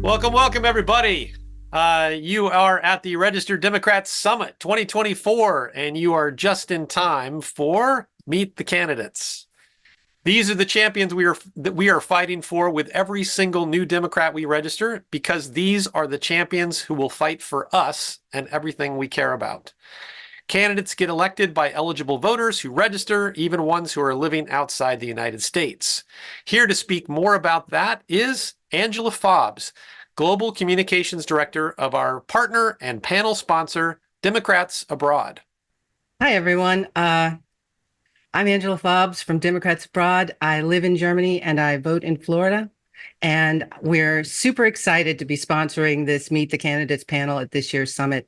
Welcome, everybody. You are at the Registered Democrats Summit 2024, and you are just in time for Meet the Candidates. These are the champions that we are fighting for with every single new Democrat we register, because these are the champions who will fight for us and everything we care about. Candidates get elected by eligible voters who register, even ones who are living outside the United States. Here to speak more about that is Angela Fobbs, Global Communications Director of our partner and panel sponsor, Democrats Abroad. Hi, everyone. I'm Angela Fobbs from Democrats Abroad. I live in Germany and I vote in Florida. And we're super excited to be sponsoring this Meet the Candidates panel at this year's summit.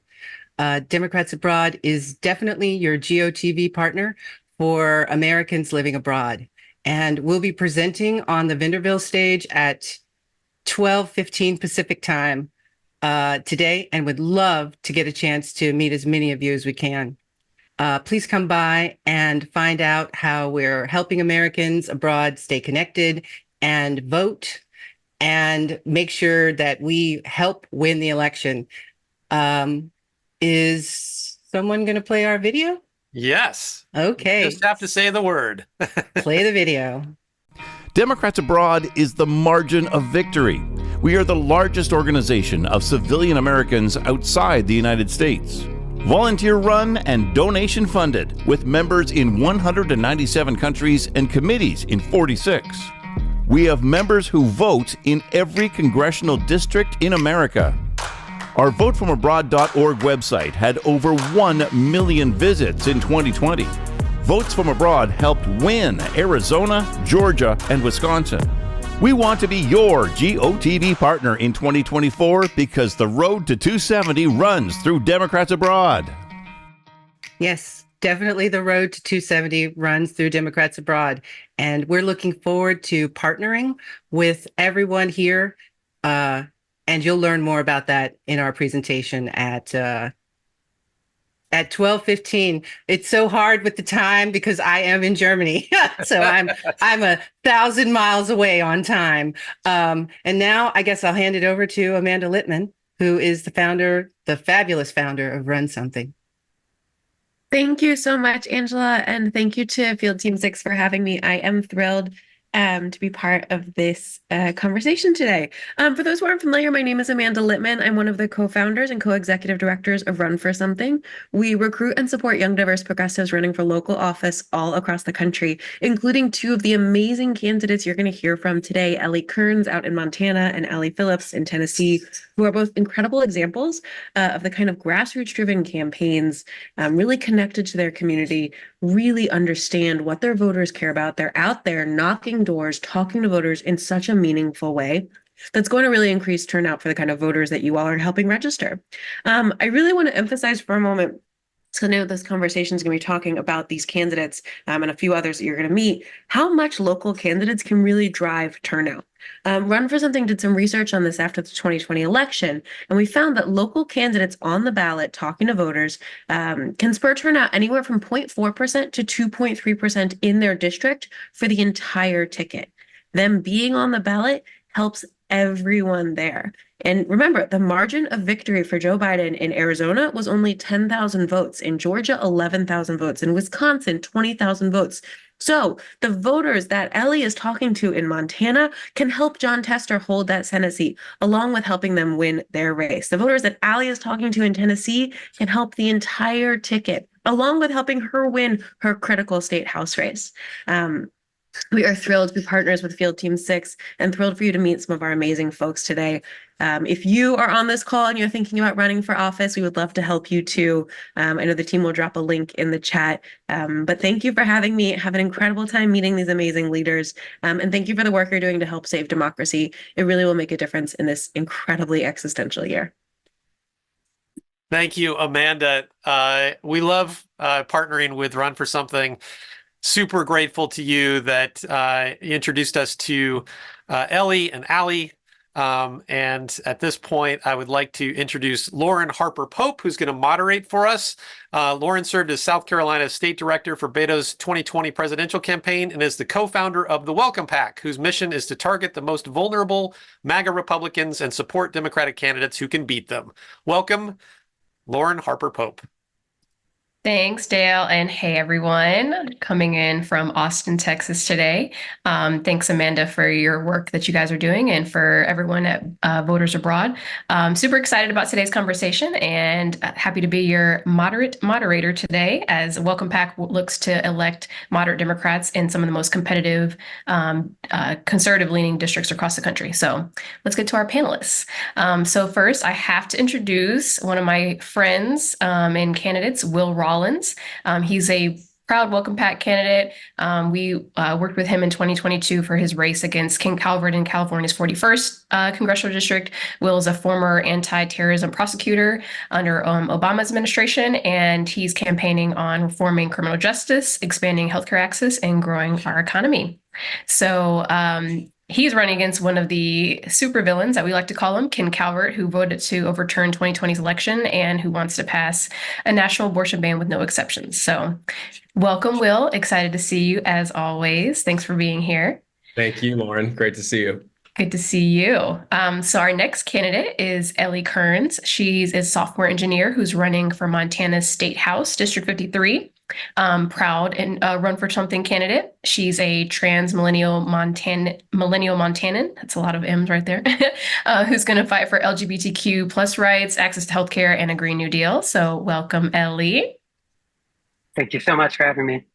Democrats Abroad is definitely your GOTV partner for Americans living abroad. And we'll be presenting on the Vanderbilt stage at 12:15 Pacific time today, and would love to get a chance to meet as many of you as we can. Please come by and find out how we're helping Americans abroad stay connected and vote, and make sure that we help win the election. Is someone going to play our video? Yes. Okay. You just have to say the word. Play the video. Democrats Abroad is the margin of victory. We are the largest organization of civilian Americans outside the United States. Volunteer run and donation funded, with members in 197 countries and committees in 46. We have members who vote in every congressional district in America. Our votefromabroad.org website had over 1 million visits in 2020. Votes from Abroad helped win Arizona, Georgia, and Wisconsin. We want to be your GOTV partner in 2024 because the road to 270 runs through Democrats Abroad. Yes, definitely the road to 270 runs through Democrats Abroad. And we're looking forward to partnering with everyone here. And you'll learn more about that in our presentation at 12:15. It's so hard with the time because I am in Germany. So I'm 1,000 miles away on time. And now I guess I'll hand it over to Amanda Litman, who is the fabulous founder of Run Something. Thank you so much, Angela. And thank you to Field Team 6 for having me. I am thrilled to be part of this conversation today. For those who aren't familiar, my name is Amanda Litman. I'm one of the co-founders and co-executive directors of Run for Something. We recruit and support young, diverse progressives running for local office all across the country, including two of the amazing candidates you're going to hear from today, Ellie Kerns out in Montana and Allie Phillips in Tennessee, who are both incredible examples of the kind of grassroots-driven campaigns, really connected to their community, really understand what their voters care about. They're out there knocking doors, talking to voters in such a meaningful way that's going to really increase turnout for the kind of voters that you all are helping register. I really want to emphasize for a moment, so I know this conversation is going to be talking about these candidates and a few others that you're going to meet, how much local candidates can really drive turnout. Run for Something did some research on this after the 2020 election, and we found that local candidates on the ballot talking to voters can spur turnout anywhere from 0.4% to 2.3% in their district for the entire ticket. Them being on the ballot helps everyone there. And remember, the margin of victory for Joe Biden in Arizona was only 10,000 votes, in Georgia, 11,000 votes, in Wisconsin, 20,000 votes. So the voters that Ellie is talking to in Montana can help John Tester hold that Senate seat, along with helping them win their race. The voters that Allie is talking to in Tennessee can help the entire ticket, along with helping her win her critical state House race. We are thrilled to be partners with Field Team 6 and thrilled for you to meet some of our amazing folks today. If you are on this call and you're thinking about running for office, we would love to help you too. I know the team will drop a link in the chat. But thank you for having me. Have an incredible time meeting these amazing leaders. And thank you for the work you're doing to help save democracy. It really will make a difference in this incredibly existential year. Thank you, Amanda. We love partnering with Run for Something. Super grateful to you that you introduced us to Ellie and Allie. And at this point, I would like to introduce Lauren Harper Pope, who's going to moderate for us. Lauren served as South Carolina State Director for Beto's 2020 presidential campaign and is the co-founder of the WelcomePAC, whose mission is to target the most vulnerable MAGA Republicans and support Democratic candidates who can beat them. Welcome, Lauren Harper Pope. Thanks, Dale. And hey, everyone, coming in from Austin, Texas today. Thanks, Amanda, for your work that you guys are doing and for everyone at Voters Abroad. Super excited about today's conversation and happy to be your moderator today as WelcomePAC looks to elect moderate Democrats in some of the most competitive conservative-leaning districts across the country. So let's get to our panelists. So first, I have to introduce one of my friends and candidates, Will Rollins. He's a proud WelcomePAC candidate. We worked with him in 2022 for his race against King Calvert in California's 41st congressional district. Will is a former anti-terrorism prosecutor under Obama's administration, and he's campaigning on reforming criminal justice, expanding healthcare access, and growing our economy. So he's running against one of the supervillains that we like to call him, Ken Calvert, who voted to overturn 2020's election and who wants to pass a national abortion ban with no exceptions. So welcome, Will. Excited to see you as always. Thanks for being here. Thank you, Lauren. Great to see you. Good to see you. So our next candidate is Ellie Kerns. She's a software engineer who's running for Montana's State House, District 53. Proud and run for something candidate. She's a trans millennial Montanan. That's a lot of M's right there. Who's going to fight for LGBTQ plus rights, access to healthcare, and a Green New Deal. So welcome, Ellie. Thank you so much for having me.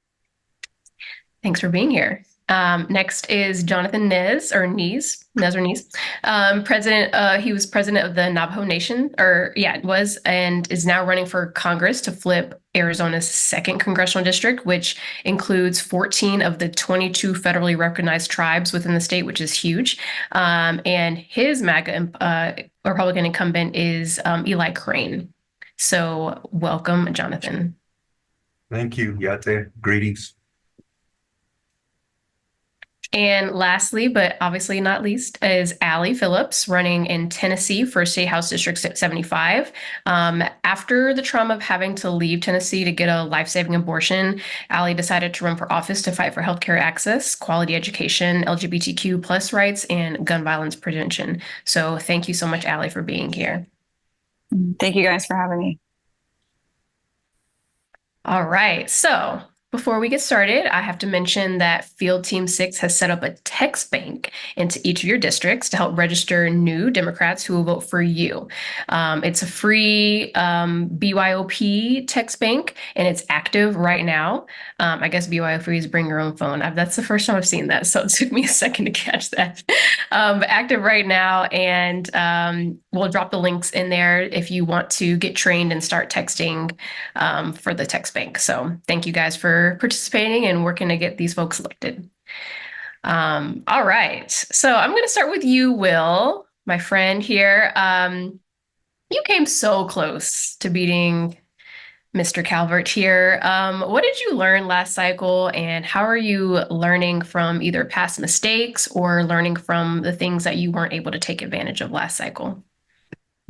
Thanks for being here. Next is Jonathan Nez. President. He was president of the Navajo Nation, and is now running for Congress to flip Arizona's second congressional district, which includes 14 of the 22 federally recognized tribes within the state, which is huge. And his MAGA Republican incumbent is Eli Crane. So welcome, Jonathan. Thank you, Yate. Greetings. And lastly, but obviously not least, is Allie Phillips running in Tennessee for State House District 75. After the trauma of having to leave Tennessee to get a life-saving abortion, Allie decided to run for office to fight for healthcare access, quality education, LGBTQ plus rights, and gun violence prevention. So thank you so much, Allie, for being here. Thank you guys for having me. All right, so before we get started, I have to mention that Field Team 6 has set up a text bank into each of your districts to help register new Democrats who will vote for you. It's a free BYOP text bank, and it's active right now. I guess BYOP is bring your own phone. That's the first time I've seen that, so it took me a second to catch that. Active right now, and we'll drop the links in there if you want to get trained and start texting for the text bank. So thank you guys for participating and working to get these folks elected. All right, so I'm going to start with you, Will, my friend here. You came so close to beating Mr. Calvert here. What did you learn last cycle, and how are you learning from either past mistakes or learning from the things that you weren't able to take advantage of last cycle?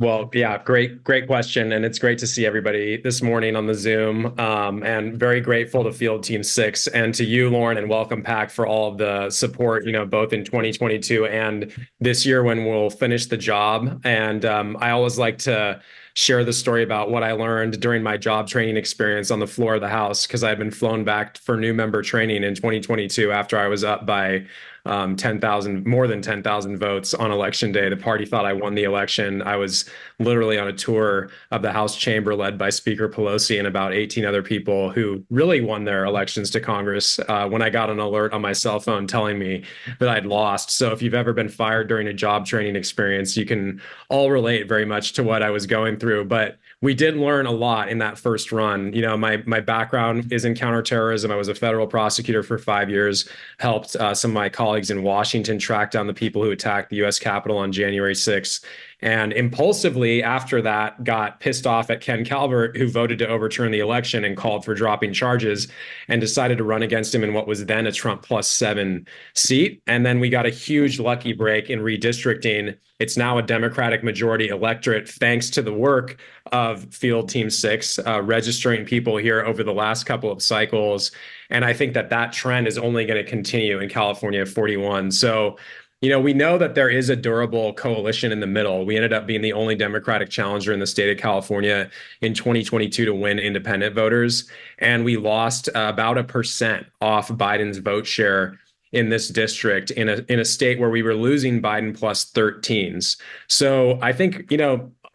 Well, yeah, great question. And it's great to see everybody this morning on the Zoom, and very grateful to Field Team 6 and to you, Lauren, and WelcomePAC for all of the support, both in 2022 and this year when we'll finish the job. And I always like to share the story about what I learned during my job training experience on the floor of the House, because I've been flown back for new member training in 2022 after I was up by more than 10,000 votes on election day. The party thought I won the election. I was literally on a tour of the House chamber led by Speaker Pelosi and about 18 other people who really won their elections to Congress when I got an alert on my cell phone telling me that I'd lost. So if you've ever been fired during a job training experience, you can all relate very much to what I was going through. But we did learn a lot in that first run. My background is in counterterrorism. I was a federal prosecutor for 5 years, helped some of my colleagues colleagues in Washington tracked down the people who attacked the U.S. Capitol on January 6th, and impulsively after that got pissed off at Ken Calvert, who voted to overturn the election and called for dropping charges, and decided to run against him in what was then a Trump +7 seat. And then we got a huge lucky break in redistricting. It's now a Democratic majority electorate, thanks to the work of Field Team 6, registering people here over the last couple of cycles. And I think that trend is only going to continue in California 41. So, we know that there is a durable coalition in the middle. We ended up being the only Democratic challenger in the state of California in 2022 to win independent voters. And we lost about 1% off Biden's vote share in this district in a state where we were losing Biden +13s. So I think,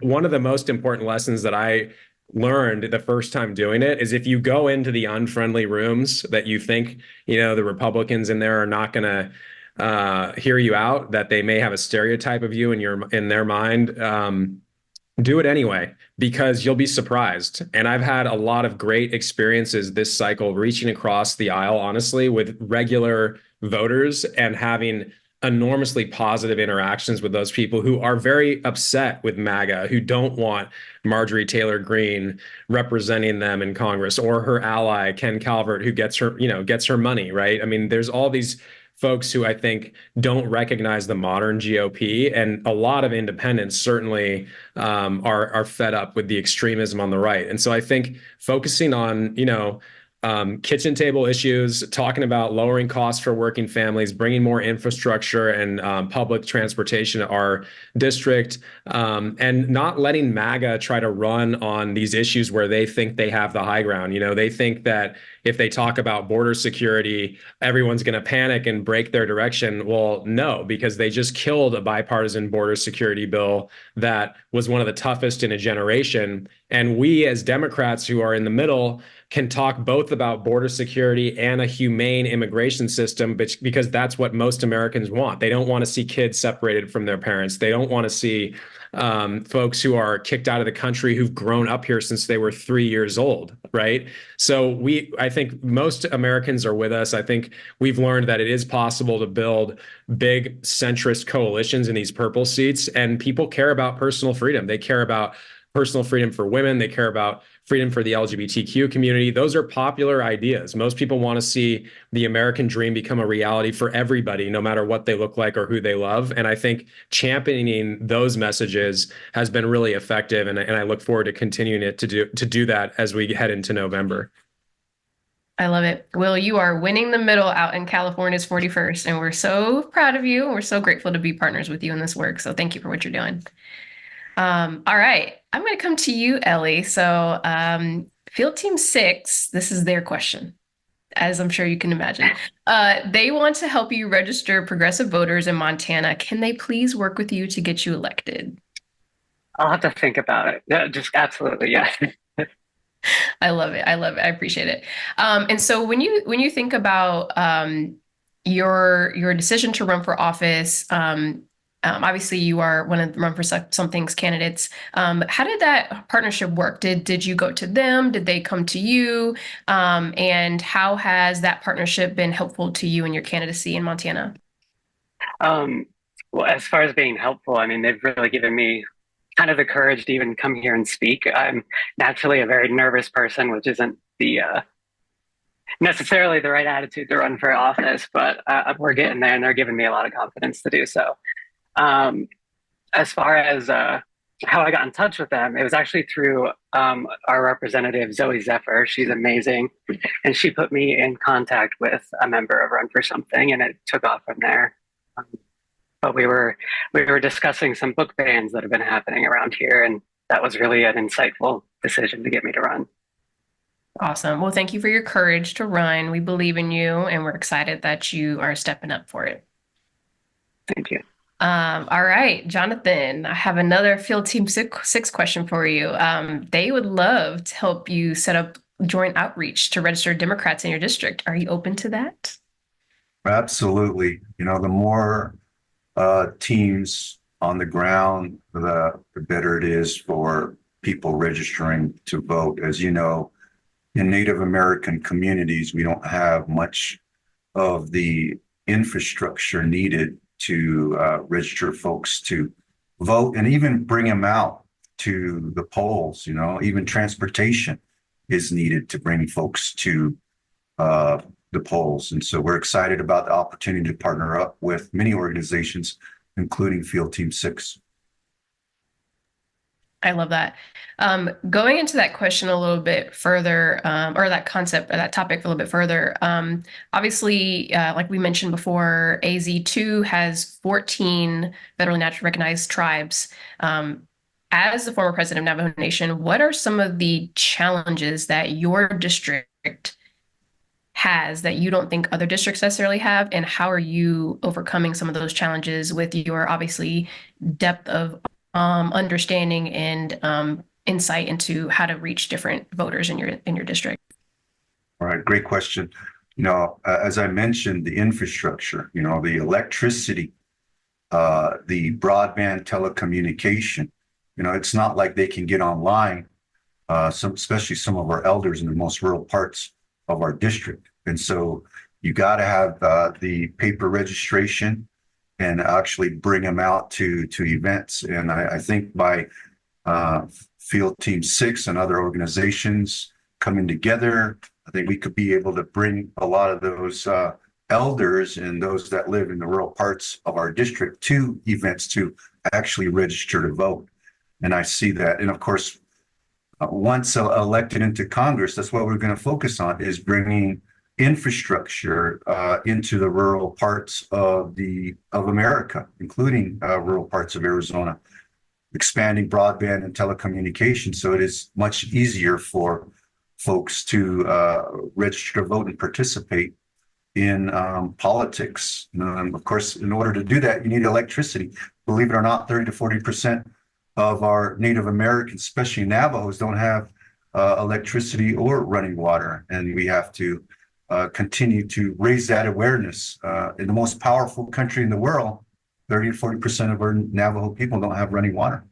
one of the most important lessons that I learned the first time doing it is if you go into the unfriendly rooms that you think, the Republicans in there are not going to hear you out, that they may have a stereotype of you in their mind, do it anyway, because you'll be surprised. And I've had a lot of great experiences this cycle reaching across the aisle, honestly, with regular voters and having enormously positive interactions with those people who are very upset with MAGA, who don't want Marjorie Taylor Greene representing them in Congress, or her ally, Ken Calvert, who gets her money, right? I mean, there's all these folks who I think don't recognize the modern GOP, and a lot of independents certainly are fed up with the extremism on the right. And so I think focusing on, kitchen table issues, talking about lowering costs for working families, bringing more infrastructure and public transportation to our district, and not letting MAGA try to run on these issues where they think they have the high ground. They think that if they talk about border security, everyone's going to panic and break their direction. Well, no, because they just killed a bipartisan border security bill that was one of the toughest in a generation. And we as Democrats who are in the middle can talk both about border security and a humane immigration system, because that's what most Americans want. They don't want to see kids separated from their parents. They don't want to see folks who are kicked out of the country who've grown up here since they were 3 years old, right? So I think most Americans are with us. I think we've learned that it is possible to build big centrist coalitions in these purple seats, and people care about personal freedom. They care about personal freedom for women. They care about freedom for the LGBTQ community. Those are popular ideas. Most people want to see the American dream become a reality for everybody, no matter what they look like or who they love. And I think championing those messages has been really effective. And I look forward to continuing it to do that as we head into November. I love it. Will, you are winning the middle out in California's 41st, and we're so proud of you. We're so grateful to be partners with you in this work. So thank you for what you're doing. All right, I'm going to come to you, Ellie. So Field Team 6, this is their question, as I'm sure you can imagine. They want to help you register progressive voters in Montana. Can they please work with you to get you elected? I'll have to think about it. Yeah, just absolutely, yeah. I love it. I love it. I appreciate it. And so when you think about your decision to run for office, obviously you are one of the Run for Something's candidates. How did that partnership work? Did you go to them? Did they come to you? And how has that partnership been helpful to you in your candidacy in Montana? Well, as far as being helpful, I mean, they've really given me kind of the courage to even come here and speak. I'm naturally a very nervous person, which isn't the necessarily the right attitude to run for office, but we're getting there, and they're giving me a lot of confidence to do so. As far as how I got in touch with them, it was actually through our representative, Zoe Zephyr. She's amazing. And she put me in contact with a member of Run for Something, and it took off from there. But we were discussing some book bans that have been happening around here, and that was really an insightful decision to get me to run. Awesome. Well, thank you for your courage to run. We believe in you, and we're excited that you are stepping up for it. Thank you. All right, Jonathan, I have another Field Team 6 question for you. They would love to help you set up joint outreach to register Democrats in your district. Are you open to that? Absolutely. The more teams on the ground, the better it is for people registering to vote. As you know, in Native American communities, we don't have much of the infrastructure needed to register folks to vote and even bring them out to the polls. Even transportation is needed to bring folks to the polls. And so we're excited about the opportunity to partner up with many organizations, including Field Team 6. I love that. Going into that question a little bit further, or that concept or that topic a little bit further, obviously, like we mentioned before, AZ2 has 14 federally naturally recognized tribes. As the former president of Navajo Nation, what are some of the challenges that your district has that you don't think other districts necessarily have, and how are you overcoming some of those challenges with your obviously depth of understanding and insight into how to reach different voters in your district? All right, great question. As I mentioned, the infrastructure, the electricity, the broadband telecommunication, it's not like they can get online, especially some of our elders in the most rural parts of our district. And so you got to have the paper registration and actually bring them out to events. And I think by Field Team 6 and other organizations coming together, I think we could be able to bring a lot of those elders and those that live in the rural parts of our district to events to actually register to vote. And I see that. And of course, once elected into Congress, that's what we're going to focus on, is bringing infrastructure into the rural parts of America, including rural parts of Arizona, expanding broadband and telecommunications so it is much easier for folks to register to vote and participate in politics. And of course, in order to do that, you need electricity. Believe it or not, 30 to 40% of our Native Americans, especially Navajos, don't have electricity or running water. And we have to continue to raise that awareness. In the most powerful country in the world, 30 to 40% of our Navajo people don't have running water.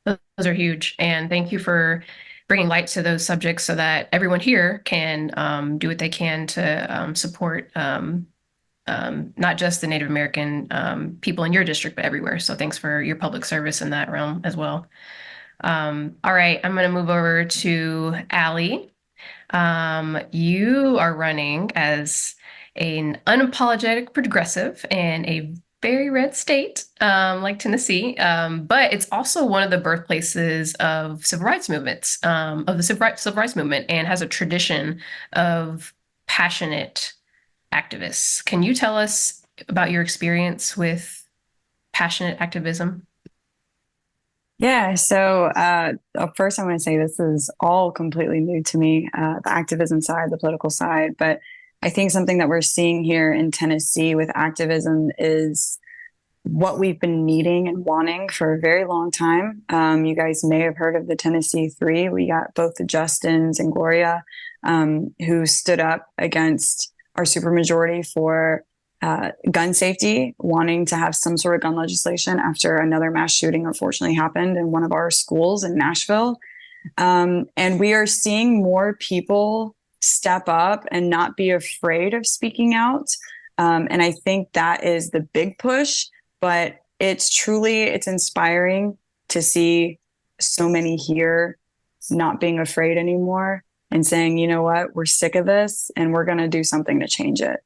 Those are huge. And thank you for bringing light to those subjects so that everyone here can do what they can to support not just the Native American people in your district, but everywhere. So thanks for your public service in that realm as well. All right, I'm going to move over to Allie. You are running as an unapologetic progressive in a very red state like Tennessee, but it's also one of the birthplaces of civil rights movements, of the civil rights movement, and has a tradition of passionate activists. Can you tell us about your experience with passionate activism? Yeah, so first I want to say this is all completely new to me, the activism side, the political side. But I think something that we're seeing here in Tennessee with activism is what we've been needing and wanting for a very long time. You guys may have heard of the Tennessee Three. We got both the Justins and Gloria who stood up against our supermajority for gun safety, wanting to have some sort of gun legislation after another mass shooting unfortunately happened in one of our schools in Nashville. And we are seeing more people step up and not be afraid of speaking out. And I think that is the big push, but it's inspiring to see so many here not being afraid anymore and saying, you know what, we're sick of this and we're going to do something to change it.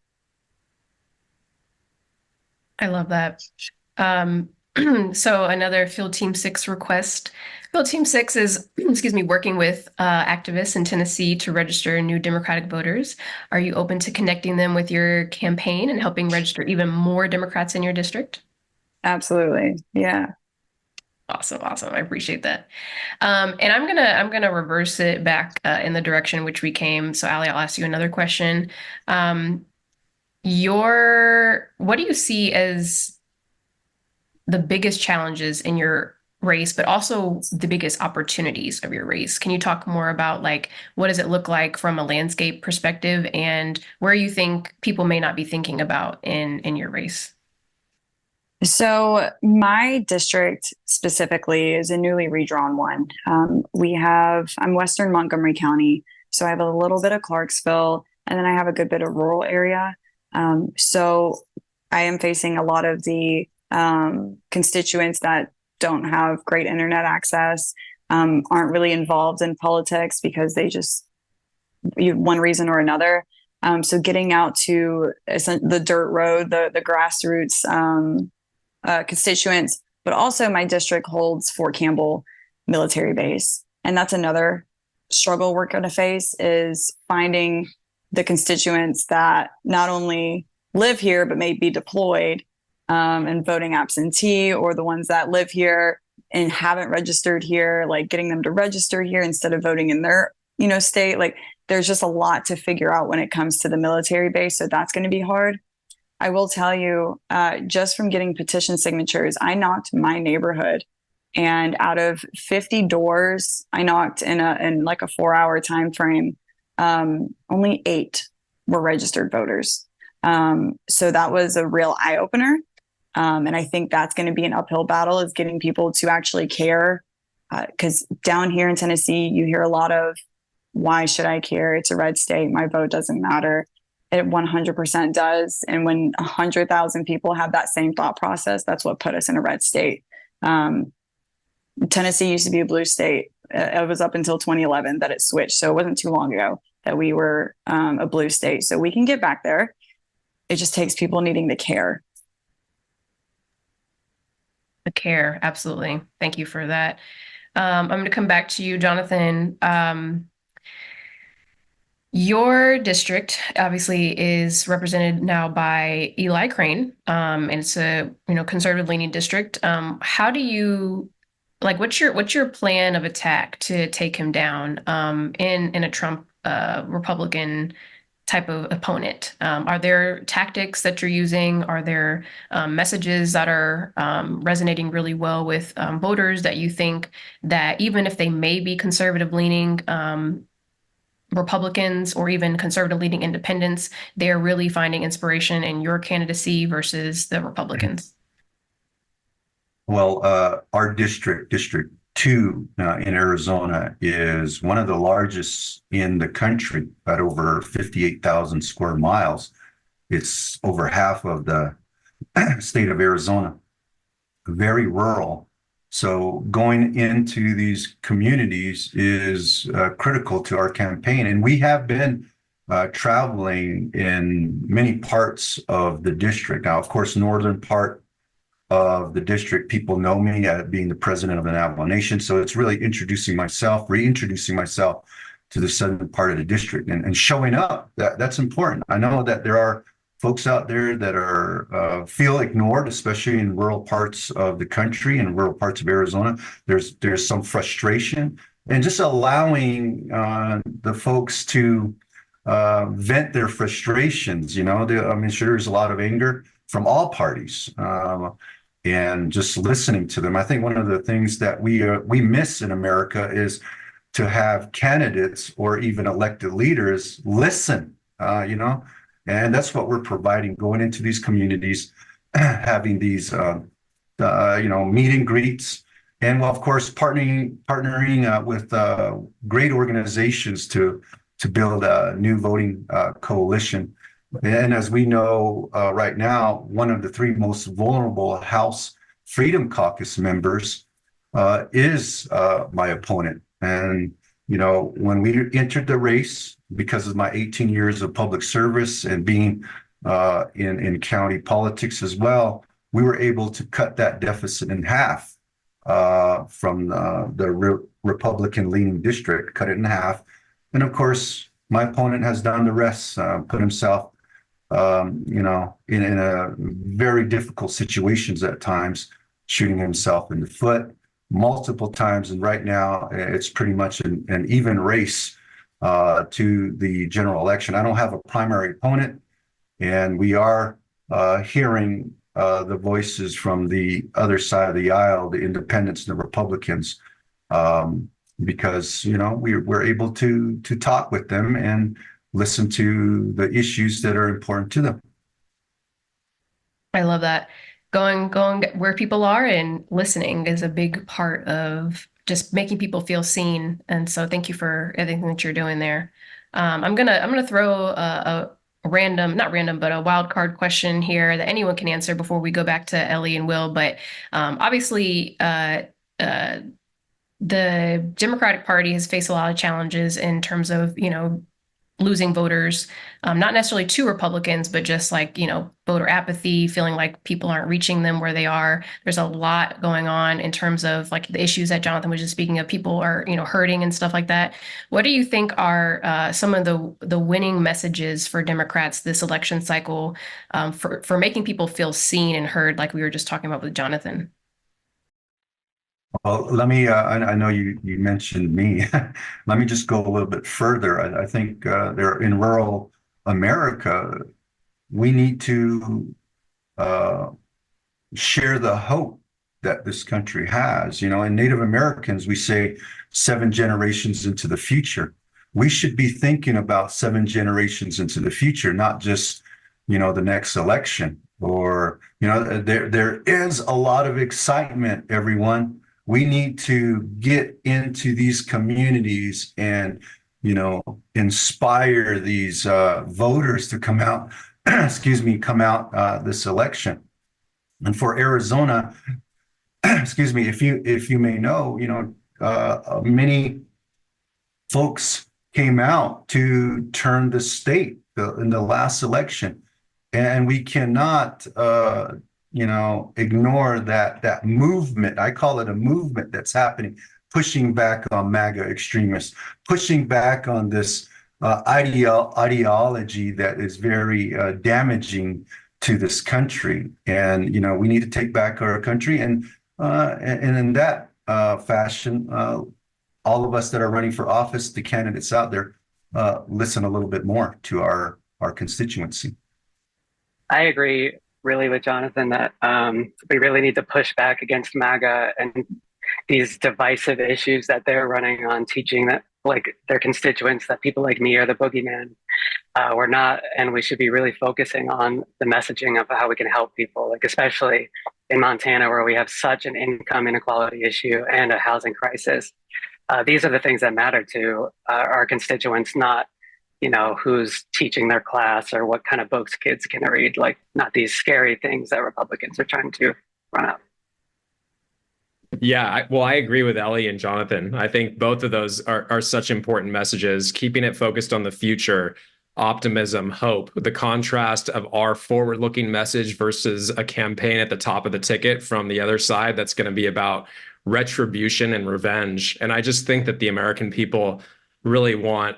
I love that. So another Field Team 6 request. Field Team 6 is, working with activists in Tennessee to register new Democratic voters. Are you open to connecting them with your campaign and helping register even more Democrats in your district? Absolutely. Yeah. Awesome. I appreciate that. And I'm gonna reverse it back in the direction in which we came. So Allie, I'll ask you another question. What do you see as the biggest challenges in your race, but also the biggest opportunities of your race? Can you talk more about what does it look like from a landscape perspective and where you think people may not be thinking about in your race? So my district specifically is a newly redrawn one. I'm Western Montgomery County, so I have a little bit of Clarksville and then I have a good bit of rural area. So I am facing a lot of the constituents that don't have great internet access, aren't really involved in politics because they just, one reason or another. So getting out to the dirt road, the grassroots constituents, but also my district holds Fort Campbell military base. And that's another struggle we're going to face, is finding the constituents that not only live here, but may be deployed and voting absentee, or the ones that live here and haven't registered here, like getting them to register here instead of voting in their, state. Like, there's just a lot to figure out when it comes to the military base. So that's going to be hard. I will tell you, just from getting petition signatures, I knocked my neighborhood, and out of 50 doors I knocked in like a 4-hour time frame, only 8 were registered voters. So that was a real eye opener. And I think that's going to be an uphill battle, is getting people to actually care. Because down here in Tennessee, you hear a lot of, why should I care? It's a red state. My vote doesn't matter. It 100% does. And when 100,000 people have that same thought process, that's what put us in a red state. Tennessee used to be a blue state. It was up until 2011 that it switched. So it wasn't too long ago that we were a blue state. So we can get back there. It just takes people needing to care. The care, absolutely. Thank you for that. I'm going to come back to you, Jonathan. Your district obviously is represented now by Eli Crane, and it's a conservative leaning district. How do you what's your plan of attack to take him down in a Trump Republican type of opponent? Are there tactics that you're using? Are there messages that are resonating really well with voters that you think that even if they may be conservative leaning Republicans or even conservative leaning independents, they're really finding inspiration in your candidacy versus the Republicans? Well, our District 2 in Arizona is one of the largest in the country, at over 58,000 square miles. It's over half of the state of Arizona, very rural. So going into these communities is critical to our campaign. And we have been traveling in many parts of the district. Now, of course, northern part of the district, people know me as being the president of the Navajo Nation. So it's really reintroducing myself to the southern part of the district and showing up. That's important. I know that there are folks out there that are feel ignored, especially in rural parts of the country and rural parts of Arizona. There's some frustration, and just allowing the folks to vent their frustrations. I'm sure there's a lot of anger from all parties, and just listening to them. I think one of the things that we miss in America is to have candidates or even elected leaders listen. And that's what we're providing, going into these communities, having these, meet and greets, and of course, partnering with great organizations to build a new voting coalition. And as we know right now, one of the 3 most vulnerable House Freedom Caucus members is my opponent. And when we entered the race, because of my 18 years of public service and being in county politics as well, we were able to cut that deficit in half from the Republican-leaning district, cut it in half. And of course, my opponent has done the rest, put himself, in a very difficult situations at times, shooting himself in the foot multiple times. And right now, it's pretty much an even race to the general election. I don't have a primary opponent, and we are hearing the voices from the other side of the aisle, the independents and the Republicans, because we're able to talk with them and listen to the issues that are important to them. I love that. Going where people are and listening is a big part of just making people feel seen. And so thank you for everything that you're doing there. I'm gonna throw a random, not random, but a wild card question here that anyone can answer before we go back to Ellie and Will. But obviously, the Democratic Party has faced a lot of challenges in terms of, losing voters, not necessarily to Republicans, but just like, voter apathy, feeling like people aren't reaching them where they are. There's a lot going on in terms of like the issues that Jonathan was just speaking of. People are, hurting and stuff like that. What do you think are some of the winning messages for Democrats this election cycle, for making people feel seen and heard, like we were just talking about with Jonathan? Well, let me, I know you mentioned me. Let me just go a little bit further. I think there in rural America, we need to share the hope that this country has. In Native Americans, we say 7 generations into the future. We should be thinking about 7 generations into the future, not just, the next election. Or, there is a lot of excitement, everyone. We need to get into these communities and, inspire these voters to come out, come out this election. And for Arizona, if you may know, many folks came out to turn the state in the last election, and we cannot ignore that movement. I call it a movement that's happening, pushing back on MAGA extremists, pushing back on this ideology that is very damaging to this country. And, we need to take back our country. And in that fashion, all of us that are running for office, the candidates out there, listen a little bit more to our constituency. I agree really with Jonathan that we really need to push back against MAGA and these divisive issues that they're running on, teaching that like their constituents that people like me are the boogeyman. We're not, and we should be really focusing on the messaging of how we can help people, like especially in Montana where we have such an income inequality issue and a housing crisis. These are the things that matter to our constituents, not who's teaching their class or what kind of books kids can read, like not these scary things that Republicans are trying to run up. Yeah, I agree with Ellie and Jonathan. I think both of those are such important messages, keeping it focused on the future, optimism, hope, the contrast of our forward-looking message versus a campaign at the top of the ticket from the other side that's going to be about retribution and revenge. And I just think that the American people really want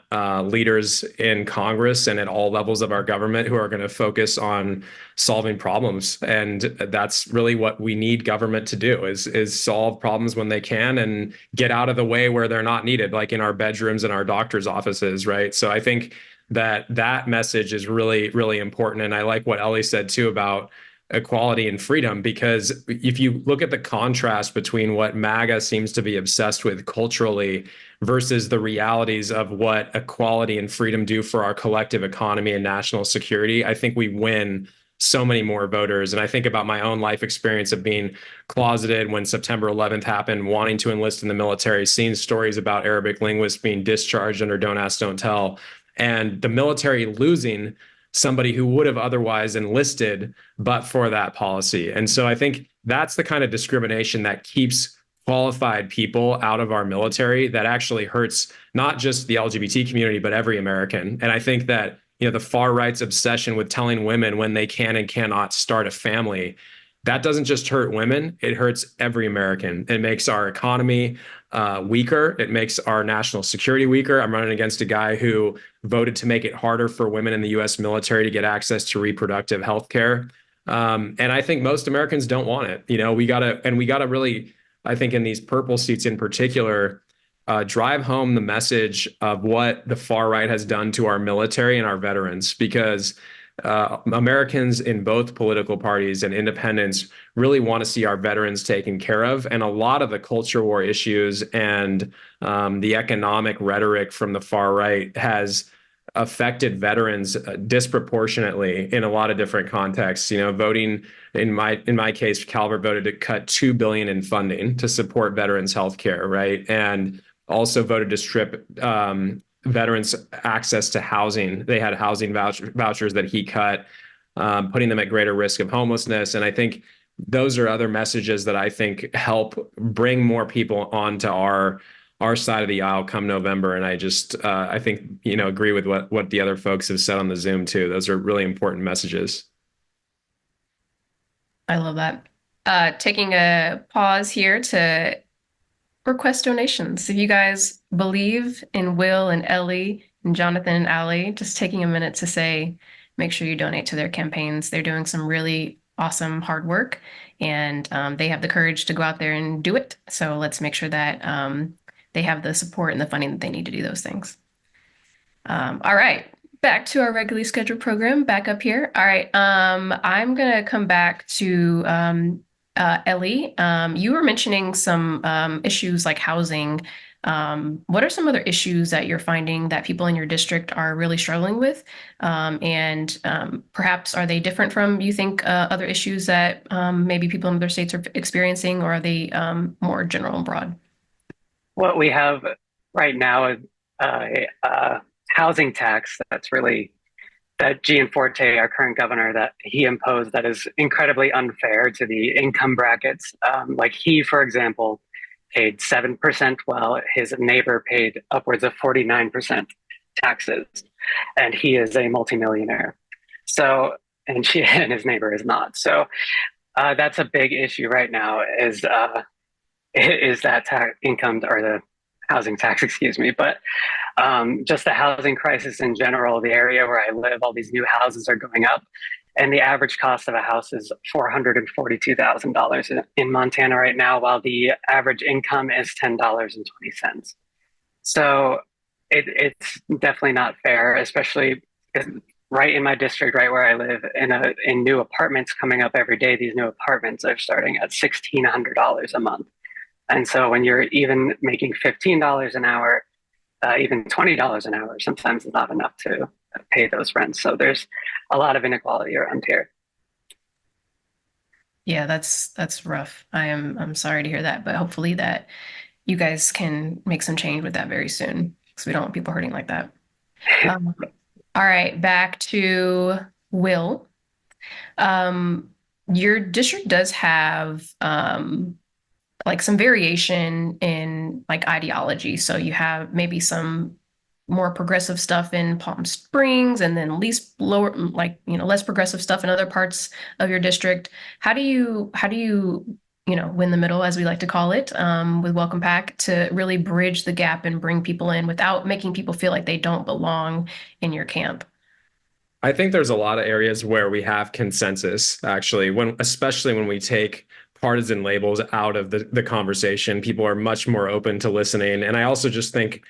leaders in Congress and at all levels of our government who are going to focus on solving problems. And that's really what we need government to do is solve problems when they can and get out of the way where they're not needed, like in our bedrooms and our doctor's offices, right? So I think that message is really, really important. And I like what Ellie said too about equality and freedom, because if you look at the contrast between what MAGA seems to be obsessed with culturally versus the realities of what equality and freedom do for our collective economy and national security, I think we win so many more voters. And I think about my own life experience of being closeted when September 11th happened, wanting to enlist in the military, seeing stories about Arabic linguists being discharged under Don't Ask, Don't Tell, and the military losing somebody who would have otherwise enlisted but for that policy. And so I think that's the kind of discrimination that keeps qualified people out of our military, that actually hurts not just the LGBT community, but every American. And I think that, the far right's obsession with telling women when they can and cannot start a family, that doesn't just hurt women, it hurts every American. It makes our economy weaker. It makes our national security weaker. I'm running against a guy who voted to make it harder for women in the U.S. military to get access to reproductive health care. And I think most Americans don't want it. We gotta really, I think in these purple seats in particular, drive home the message of what the far right has done to our military and our veterans, because Americans in both political parties and independents really want to see our veterans taken care of. And a lot of the culture war issues and the economic rhetoric from the far right has affected veterans disproportionately in a lot of different contexts. Voting in my case, Calvert voted to cut $2 billion in funding to support veterans health care, right? And also voted to strip veterans access to housing. They had housing vouchers that he cut, putting them at greater risk of homelessness. And I think those are other messages that I think help bring more people onto our side of the aisle come November. And I think, agree with what the other folks have said on the Zoom too. Those are really important messages. I love that. Taking a pause here to request donations. If you guys believe in Will and Ellie and Jonathan and Allie, just taking a minute to say, make sure you donate to their campaigns. They're doing some really awesome hard work, and they have the courage to go out there and do it. So let's make sure that they have the support and the funding that they need to do those things. All right, back to our regularly scheduled program, back up here. All right, I'm gonna come back to Ellie. You were mentioning some issues like housing. What are some other issues that you're finding that people in your district are really struggling with? And perhaps are they different from, you think, other issues that maybe people in other states are experiencing, or are they more general and broad? What we have right now is a housing tax that Gianforte, our current governor, that he imposed that is incredibly unfair to the income brackets. Like he, for example, paid 7%, while his neighbor paid upwards of 49% taxes, and he is a multimillionaire. So, and his neighbor is not. So, that's a big issue right now. Is that income, or the housing tax? Excuse me, but just the housing crisis in general. The area where I live, all these new houses are going up, and the average cost of a house is $442,000 in Montana right now, while the average income is $10.20. So it's definitely not fair, especially right in my district, right where I live, in new apartments coming up every day. These new apartments are starting at $1,600 a month. And so when you're even making $15 an hour, even $20 an hour, sometimes it's not enough to pay those rents. So there's a lot of inequality around here. Yeah, that's rough. I'm sorry to hear that, but hopefully that you guys can make some change with that very soon, because we don't want people hurting like that. All right, back to Will. Your district does have like some variation in like ideology. So you have maybe some more progressive stuff in Palm Springs, and then less progressive stuff in other parts of your district. How do you win the middle, as we like to call it, with WelcomePAC, to really bridge the gap and bring people in without making people feel like they don't belong in your camp? I think there's a lot of areas where we have consensus, actually, especially when we take partisan labels out of the conversation. People are much more open to listening. And I also just think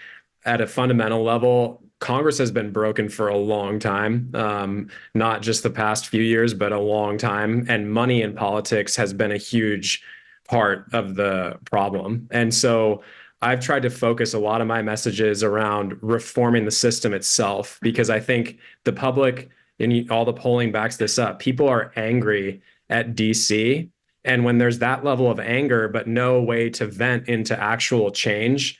at a fundamental level, Congress has been broken for a long time, not just the past few years, but a long time. And money in politics has been a huge part of the problem. And so I've tried to focus a lot of my messages around reforming the system itself, because I think the public, and all the polling backs this up, people are angry at DC. And when there's that level of anger, but no way to vent into actual change,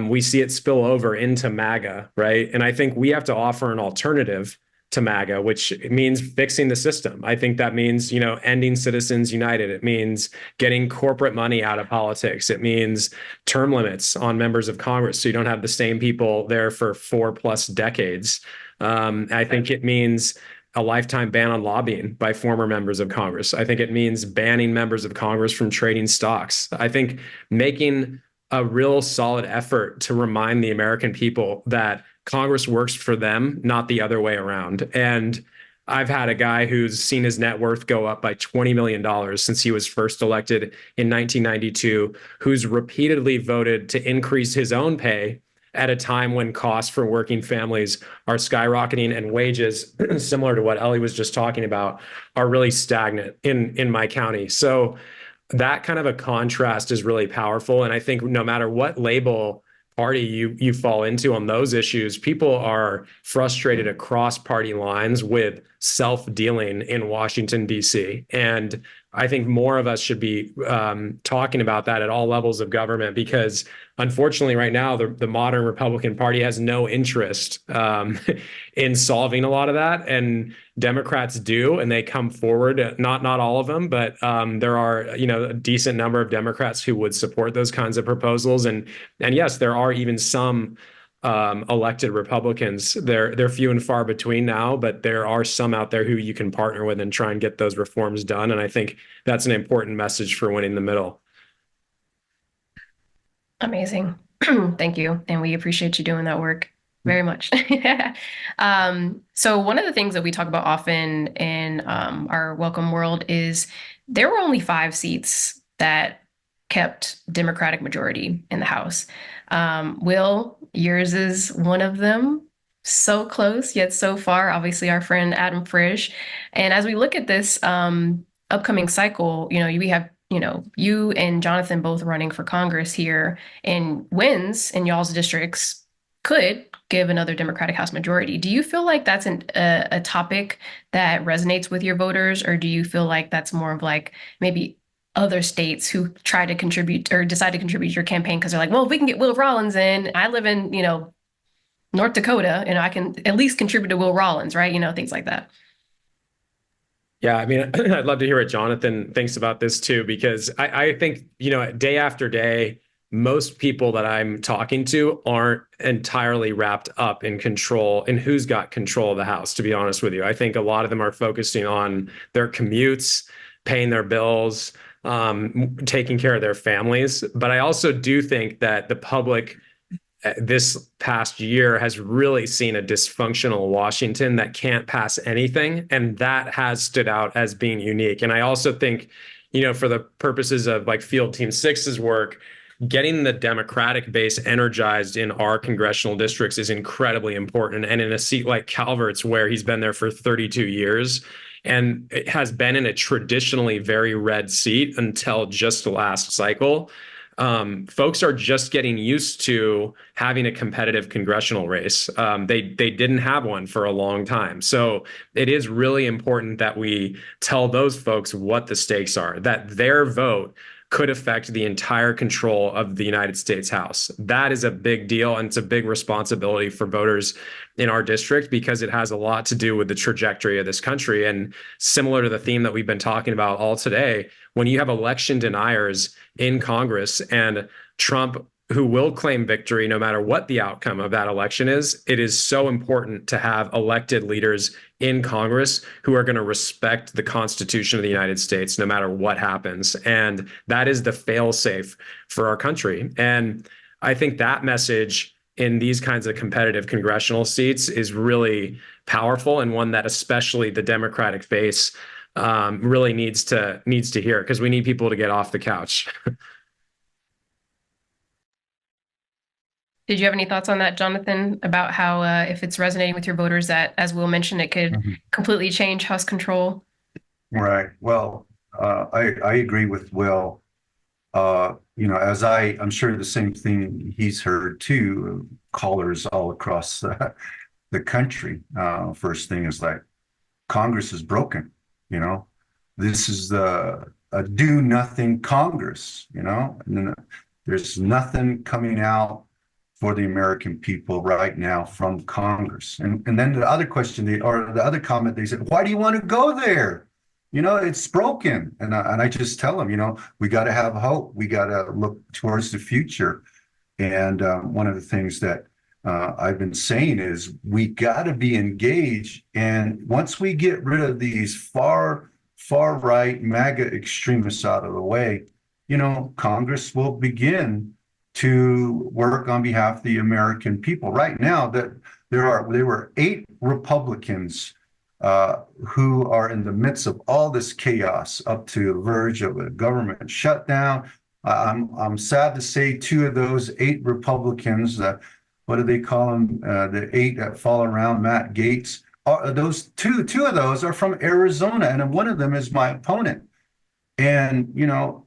we see it spill over into MAGA, right? And I think we have to offer an alternative to MAGA, which means fixing the system. I think that means, ending Citizens United. It means getting corporate money out of politics. It means term limits on members of Congress, so you don't have the same people there for 4+ decades. I think it means a lifetime ban on lobbying by former members of Congress. I think it means banning members of Congress from trading stocks. I think making a real solid effort to remind the American people that Congress works for them, not the other way around. And I've had a guy who's seen his net worth go up by $20 million since he was first elected in 1992, who's repeatedly voted to increase his own pay at a time when costs for working families are skyrocketing and wages, similar to what Ellie was just talking about, are really stagnant in my county. So that kind of a contrast is really powerful. And I think no matter what label party you fall into on those issues, people are frustrated across party lines with self-dealing in Washington, D.C. And I think more of us should be talking about that at all levels of government, because unfortunately right now the modern Republican Party has no interest in solving a lot of that, and Democrats do, and they come forward. Not all of them, but there are a decent number of Democrats who would support those kinds of proposals, and yes, there are even some elected Republicans. They're few and far between now, but there are some out there who you can partner with and try and get those reforms done. And I think that's an important message for winning the middle. Amazing. Thank you. And we appreciate you doing that work very much. So one of the things that we talk about often in our Welcome world is there were only 5 seats that kept Democratic majority in the House. Will, yours is one of them. So close, yet so far. Obviously, our friend Adam Frisch. And as we look at this upcoming cycle, we have you and Jonathan both running for Congress here, and wins in y'all's districts could give another Democratic House majority. Do you feel like that's a topic that resonates with your voters, or do you feel like that's more of like maybe other states who try to contribute or decide to contribute to your campaign because they're like, well, if we can get Will Rollins in, I live in, North Dakota, and I can at least contribute to Will Rollins, right? Things like that. Yeah, I mean, I'd love to hear what Jonathan thinks about this too, because I think, day after day, most people that I'm talking to aren't entirely wrapped up in who's got control of the House, to be honest with you. I think a lot of them are focusing on their commutes, paying their bills, taking care of their families. But I also do think that the public this past year has really seen a dysfunctional Washington that can't pass anything. And that has stood out as being unique. And I also think, for the purposes of like Field Team 6's work, getting the Democratic base energized in our congressional districts is incredibly important. And in a seat like Calvert's, where he's been there for 32 years, and it has been in a traditionally very red seat until just the last cycle, folks are just getting used to having a competitive congressional race. They didn't have one for a long time. So it is really important that we tell those folks what the stakes are, that their vote could affect the entire control of the United States House. That is a big deal, and it's a big responsibility for voters in our district, because it has a lot to do with the trajectory of this country. And similar to the theme that we've been talking about all today, when you have election deniers in Congress and Trump, who will claim victory no matter what the outcome of that election is, it is so important to have elected leaders in Congress who are going to respect the Constitution of the United States no matter what happens. And that is the fail-safe for our country. And I think that message in these kinds of competitive congressional seats is really powerful, and one that especially the Democratic base really needs to hear, because we need people to get off the couch. Did you have any thoughts on that, Jonathan, about how if it's resonating with your voters that, as Will mentioned, it could completely change House control? Right. Well, I agree with Will. As I'm sure the same thing he's heard too, callers all across the country. First thing is like, Congress is broken. This is a do nothing Congress, and there's nothing coming out for the American people right now from Congress. And then the other question, the other comment, they said, why do you want to go there? It's broken. And I just tell them, we got to have hope. We got to look towards the future. And one of the things that I've been saying is we got to be engaged. And once we get rid of these far right MAGA extremists out of the way, Congress will begin to work on behalf of the American people. Right now, that there were 8 Republicans who are in the midst of all this chaos, up to the verge of a government shutdown. I'm sad to say 2 of those 8 Republicans, what do they call them? The 8 that fall around Matt Gaetz. Those two of those are from Arizona, and one of them is my opponent. And,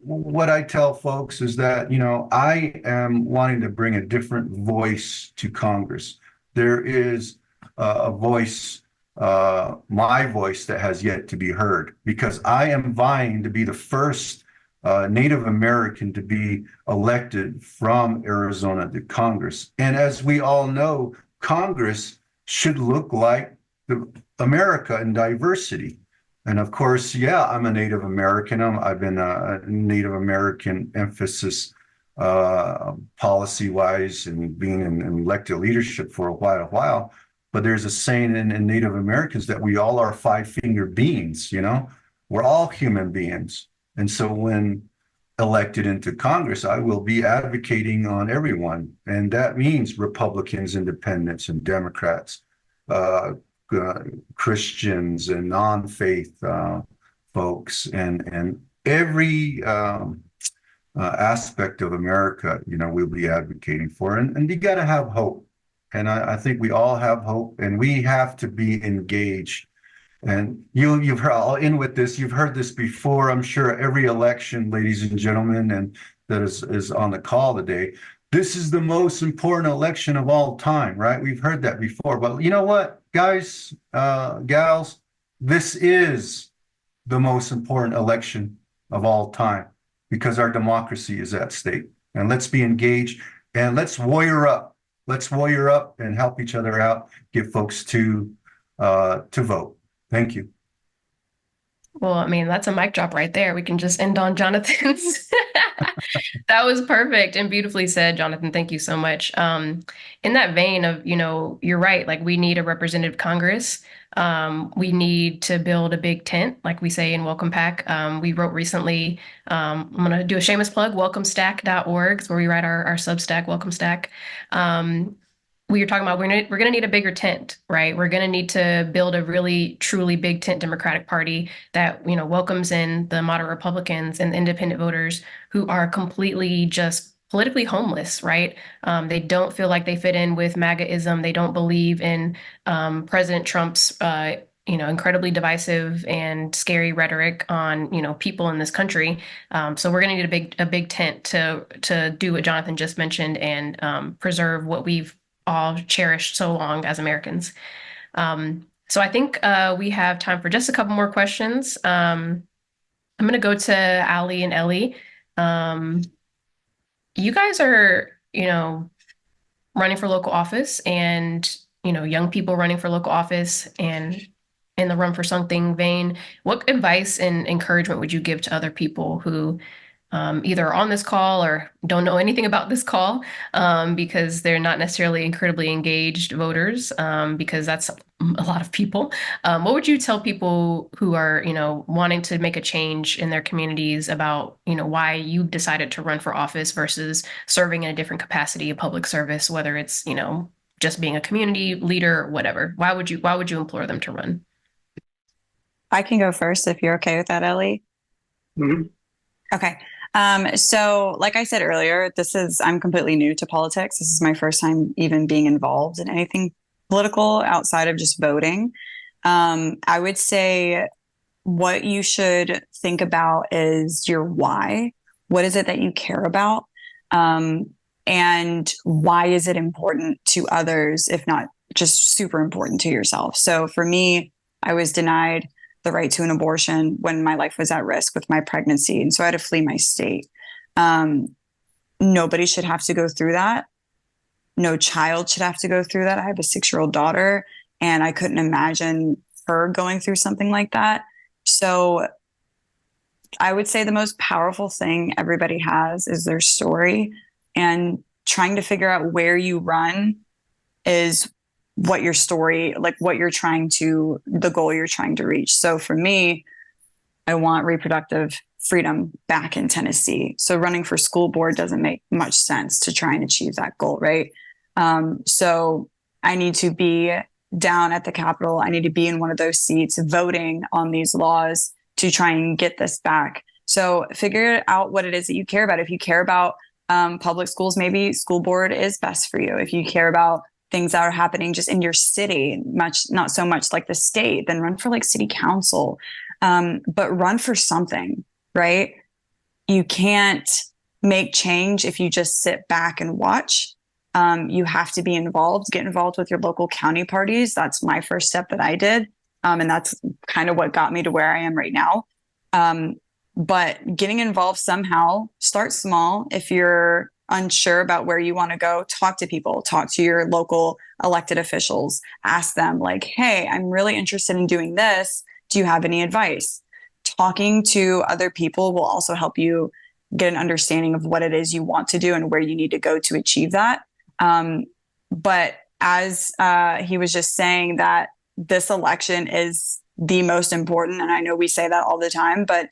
what I tell folks is that, I am wanting to bring a different voice to Congress. There is a voice my voice that has yet to be heard, because I am vying to be the first Native American to be elected from Arizona to Congress. And as we all know, Congress should look like America in diversity. And of course, yeah, I'm a Native American. I've been a Native American emphasis policy-wise and being in elected leadership for a while. But there's a saying in Native Americans that we all are five-finger beings, you know? We're all human beings. And so when elected into Congress, I will be advocating on everyone. And that means Republicans, independents, and Democrats, Christians and non-faith folks, and every aspect of America, you know, we'll be advocating for. And you got to have hope. And I think we all have hope, and we have to be engaged. And you've heard, I'll end with this. You've heard this before, I'm sure, every election, ladies and gentlemen, and that is on the call today. This is the most important election of all time, right? We've heard that before. But you know what, guys, gals, this is the most important election of all time, because our democracy is at stake. And let's be engaged, and let's warrior up. Let's warrior up and help each other out, get folks to vote. Thank you. Well, I mean, that's a mic drop right there. We can just end on Jonathan's. That was perfect and beautifully said, Jonathan. Thank you so much. In that vein of, you know, you're right. Like, we need a representative Congress. We need to build a big tent, like we say in WelcomePAC. We wrote recently, I'm going to do a shameless plug, welcomestack.org, is where we write our Substack, WelcomeStack. We were talking about we're going to need a bigger tent, right? We're going to need to build a really, truly big tent Democratic Party that, you know, welcomes in the moderate Republicans and the independent voters who are completely just politically homeless, right? They don't feel like they fit in with MAGAism. They don't believe in President Trump's, you know, incredibly divisive and scary rhetoric on, you know, people in this country. So we're going to need a big tent to do what Jonathan just mentioned and preserve what we've all cherished so long as Americans. So I think we have time for just a couple more questions. I'm going to go to Allie and Ellie. You guys are, you know, running for local office, and, you know, young people running for local office and in the run for something vein. What advice and encouragement would you give to other people who either are on this call or don't know anything about this call because they're not necessarily incredibly engaged voters, because that's a lot of people. What would you tell people who are, you know, wanting to make a change in their communities about, you know, why you decided to run for office versus serving in a different capacity of public service, whether it's, you know, just being a community leader or whatever? Why would you implore them to run? I can go first if you're okay with that, Ellie. Mm-hmm. Okay. So like I said earlier, I'm completely new to politics. This is my first time even being involved in anything political outside of just voting. I would say what you should think about is your why. What is it that you care about? And why is it important to others, if not just super important to yourself? So for me, I was denied the right to an abortion when my life was at risk with my pregnancy. And so I had to flee my state. Nobody should have to go through that. No child should have to go through that. I have a 6-year-old daughter, and I couldn't imagine her going through something like that. So I would say the most powerful thing everybody has is their story, and trying to figure out where you run is what your story, like what you're the goal you're trying to reach. So for me, I want reproductive freedom back in Tennessee. So running for school board doesn't make much sense to try and achieve that goal, right? So I need to be down at the Capitol. I need to be in one of those seats voting on these laws to try and get this back. So figure out what it is that you care about. If you care about public schools, maybe school board is best for you. If you care about things that are happening just in your city, not so much like the state, then run for like city council, but run for something, right? You can't make change if you just sit back and watch. You have to be involved, get involved with your local county parties. That's my first step that I did. And that's kind of what got me to where I am right now. But getting involved somehow, start small. If you're unsure about where you want to go, talk to people, talk to your local elected officials, ask them like, hey, I'm really interested in doing this. Do you have any advice? Talking to other people will also help you get an understanding of what it is you want to do and where you need to go to achieve that. But as he was just saying, that this election is the most important, and I know we say that all the time, but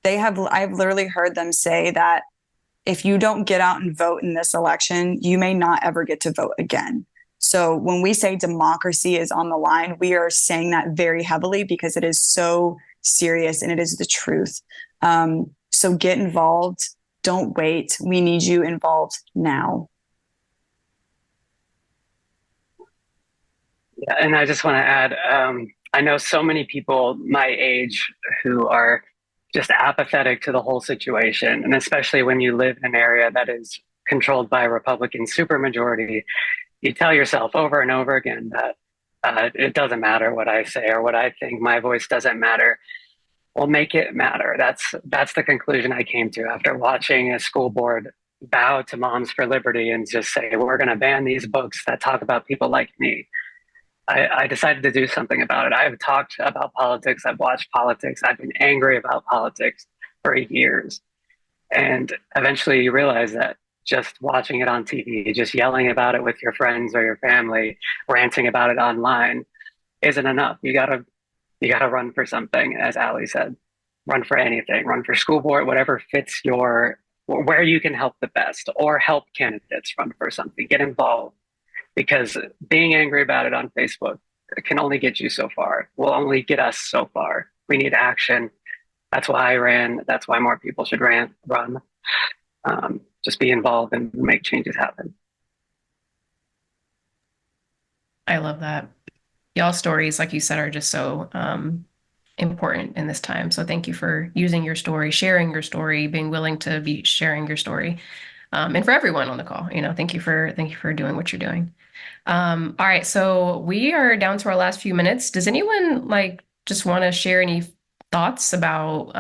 I've literally heard them say that if you don't get out and vote in this election, you may not ever get to vote again. So when we say democracy is on the line, we are saying that very heavily because it is so serious and it is the truth. So get involved. Don't wait. We need you involved now. Yeah, and I just want to add, I know so many people my age who are just apathetic to the whole situation. And especially when you live in an area that is controlled by a Republican supermajority, you tell yourself over and over again that it doesn't matter what I say or what I think, my voice doesn't matter. Well, make it matter. That's the conclusion I came to after watching a school board bow to Moms for Liberty and just say, we're going to ban these books that talk about people like me. I decided to do something about it. I've talked about politics. I've watched politics. I've been angry about politics for years. And eventually you realize that just watching it on TV, just yelling about it with your friends or your family, ranting about it online isn't enough. You gotta run for something, as Allie said. Run for anything. Run for school board, whatever fits where you can help the best, or help candidates run for something. Get involved. Because being angry about it on Facebook can only get you so far. Will only get us so far. We need action. That's why I ran. That's why more people should run. Just be involved and make changes happen. I love that. Y'all's stories, like you said, are just so important in this time. So thank you for using your story, sharing your story, being willing to be sharing your story. And for everyone on the call, thank you for doing what you're doing. All right, so we are down to our last few minutes. Does anyone just want to share any thoughts about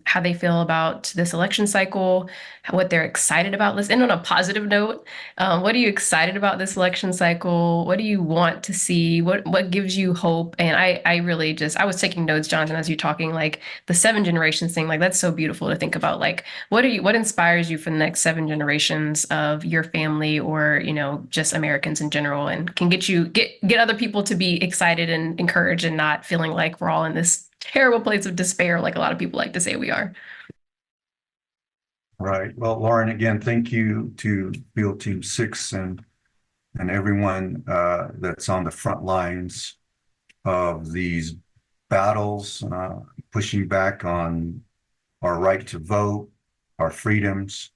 how they feel about this election cycle, what they're excited about? Let's end on a positive note. What are you excited about this election cycle? What do you want to see? What gives you hope? And I really I was taking notes, Jonathan, as you're talking, the 7 generations thing, that's so beautiful to think about. What inspires you for the next 7 generations of your family, or, just Americans in general, and can get other people to be excited and encouraged and not feeling like we're all in this terrible place of despair, like a lot of people like to say we are. Right. Well, Lauren, again, thank you to Field Team 6 and everyone that's on the front lines of these battles, pushing back on our right to vote, our freedoms,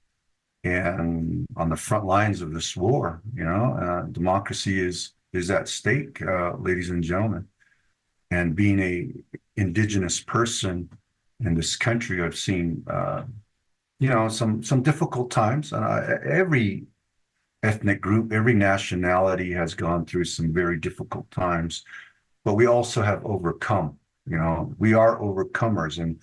and on the front lines of this war. Democracy is at stake, ladies and gentlemen. And being a indigenous person in this country, I've seen, some difficult times. Every ethnic group, every nationality has gone through some very difficult times, but we also have overcome. We are overcomers, and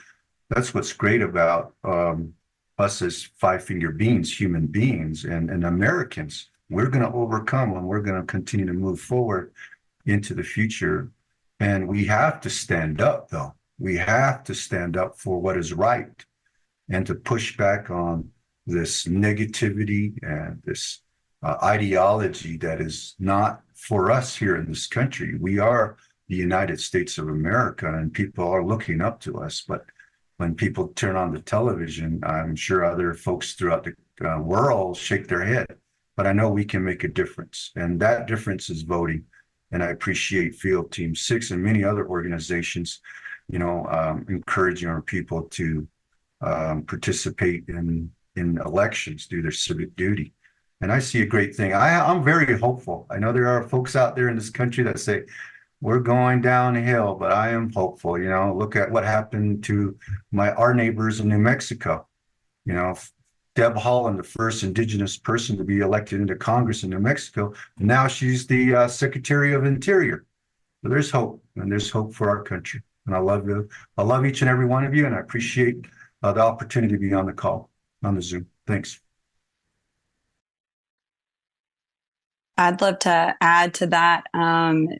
that's what's great about us as 5-finger beings, human beings, and Americans. We're going to overcome, and we're going to continue to move forward into the future. And we have to stand up, though. We have to stand up for what is right and to push back on this negativity and this ideology that is not for us here in this country. We are the United States of America, and people are looking up to us. But when people turn on the television, I'm sure other folks throughout the world shake their head. But I know we can make a difference, and that difference is voting. And I appreciate Field Team 6 and many other organizations, encouraging our people to participate in elections, do their civic duty. And I see a great thing. I'm very hopeful. I know there are folks out there in this country that say, we're going downhill, but I am hopeful. Look at what happened to our neighbors in New Mexico. Deb Haaland, the first indigenous person to be elected into Congress in New Mexico. Now she's the Secretary of Interior. So there's hope, and there's hope for our country. And I love you. I love each and every one of you, and I appreciate the opportunity to be on the call, on the Zoom. Thanks. I'd love to add to that.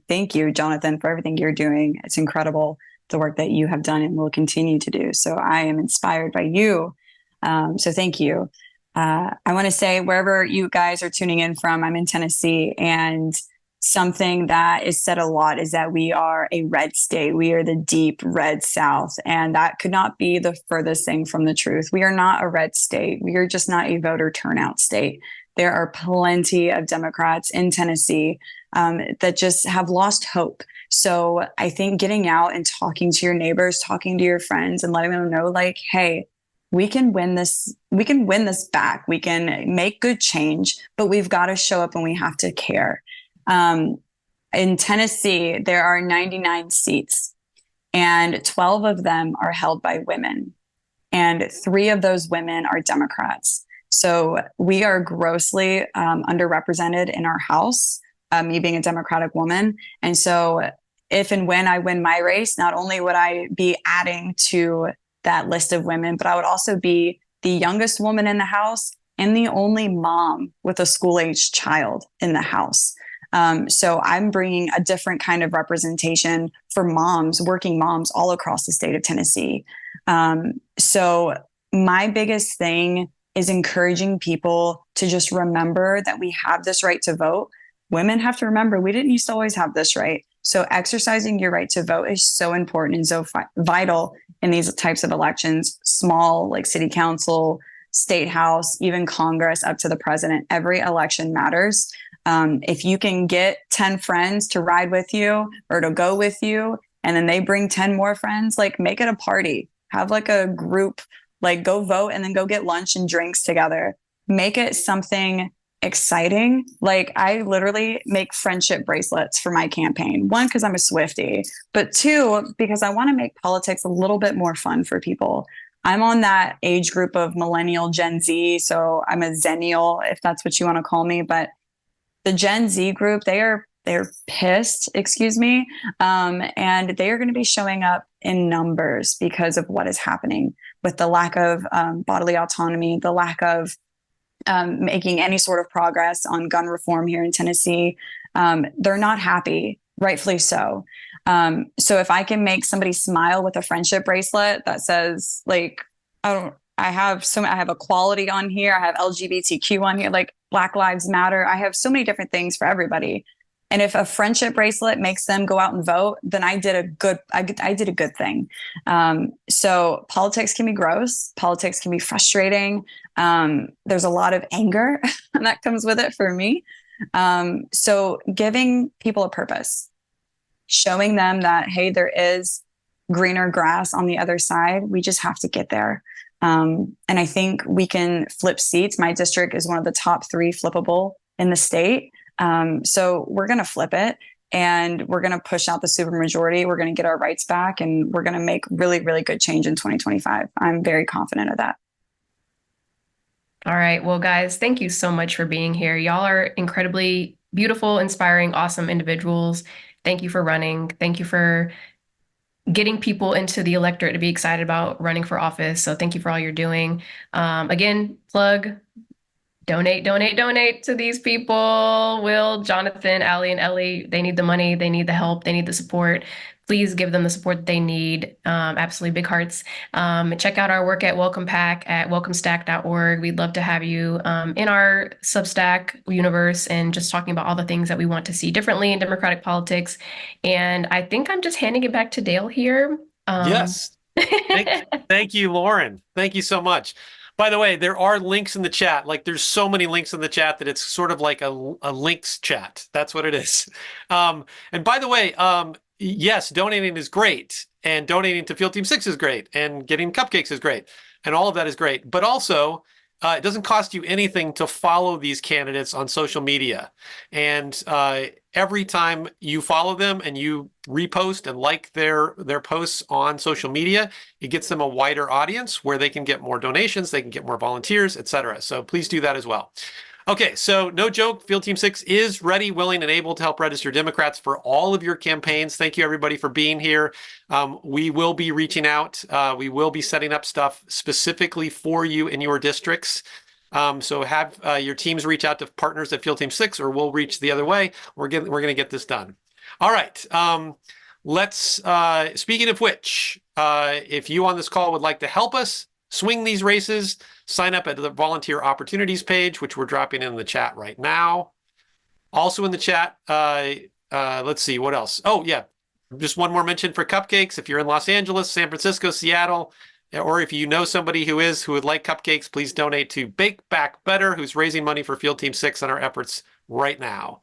Thank you, Jonathan, for everything you're doing. It's incredible, the work that you have done and will continue to do. So I am inspired by you. So thank you. I want to say, wherever you guys are tuning in from, I'm in Tennessee, and something that is said a lot is that we are a red state. We are the deep red South. And that could not be the furthest thing from the truth. We are not a red state. We are just not a voter turnout state. There are plenty of Democrats in Tennessee that just have lost hope. So I think getting out and talking to your neighbors, talking to your friends, and letting them know, like, hey, we can win this. We can win this back. We can make good change, but we've got to show up and we have to care. In Tennessee, there are 99 seats, and 12 of them are held by women, and 3 of those women are Democrats. So we are grossly underrepresented in our House, me being a Democratic woman. And so if and when I win my race, not only would I be adding to that list of women, but I would also be the youngest woman in the House and the only mom with a school-aged child in the House. So I'm bringing a different kind of representation for moms, working moms all across the state of Tennessee. So my biggest thing is encouraging people to just remember that we have this right to vote. Women have to remember we didn't used to always have this right. So exercising your right to vote is so important and so vital in these types of elections, small, like city council, state house, even Congress, up to the president. Every election matters. If you can get 10 friends to ride with you or to go with you, and then they bring 10 more friends, like, make it a party. Have like a group, like, go vote and then go get lunch and drinks together. Make it something exciting. Like, I literally make friendship bracelets for my campaign. 1, because I'm a Swiftie, but 2, because I want to make politics a little bit more fun for people. I'm on that age group of millennial Gen Z. So I'm a Zennial, if that's what you want to call me. But the Gen Z group, they're pissed, excuse me. And they are going to be showing up in numbers because of what is happening with the lack of bodily autonomy, the lack of making any sort of progress on gun reform here in Tennessee. They're not happy, rightfully so. So if I can make somebody smile with a friendship bracelet that says, like, I have equality on here, I have LGBTQ on here, like Black Lives Matter, I have so many different things for everybody. And if a friendship bracelet makes them go out and vote, then I did a good thing. So politics can be gross. Politics can be frustrating. There's a lot of anger that comes with it for me. So giving people a purpose, showing them that, hey, there is greener grass on the other side. We just have to get there. And I think we can flip seats. My district is one of the top 3 flippable in the state. So we're going to flip it, and we're going to push out the supermajority. We're going to get our rights back, and we're going to make really, really good change in 2025. I'm very confident of that. All right. Well, guys, thank you so much for being here. Y'all are incredibly beautiful, inspiring, awesome individuals. Thank you for running. Thank you for getting people into the electorate to be excited about running for office. So thank you for all you're doing. Again, plug. Donate to these people. Will, Jonathan, Allie, and Ellie, they need the money. They need the help. They need the support. Please give them the support that they need. Absolutely big hearts. Check out our work at WelcomePAC at welcomestack.org. We'd love to have you in our Substack universe and just talking about all the things that we want to see differently in Democratic politics. And I think I'm just handing it back to Dale here. Yes. Thank you, Lauren. Thank you so much. By the way, there are links in the chat. Like, there's so many links in the chat that it's sort of like a links chat. That's what it is. And by the way, yes, donating is great, and donating to Field Team 6 is great, and getting cupcakes is great, and all of that is great. But also, it doesn't cost you anything to follow these candidates on social media. And every time you follow them and you repost and like their posts on social media, it gets them a wider audience where they can get more donations, they can get more volunteers, etc. So please do that as well. Okay, so no joke, Field Team 6 is ready, willing, and able to help register Democrats for all of your campaigns. Thank you, everybody, for being here. We will be reaching out. We will be setting up stuff specifically for you in your districts. So have your teams reach out to partners at Field Team 6, or we'll reach the other way. We're going to get this done. All right. Let's, speaking of which, if you on this call would like to help us swing these races, sign up at the volunteer opportunities page, which we're dropping in the chat right now. Also in the chat, let's see, what else? Oh, yeah. Just one more mention for cupcakes. If you're in Los Angeles, San Francisco, Seattle, or if you know somebody who would like cupcakes, please donate to Bake Back Better, who's raising money for Field Team 6 on our efforts right now.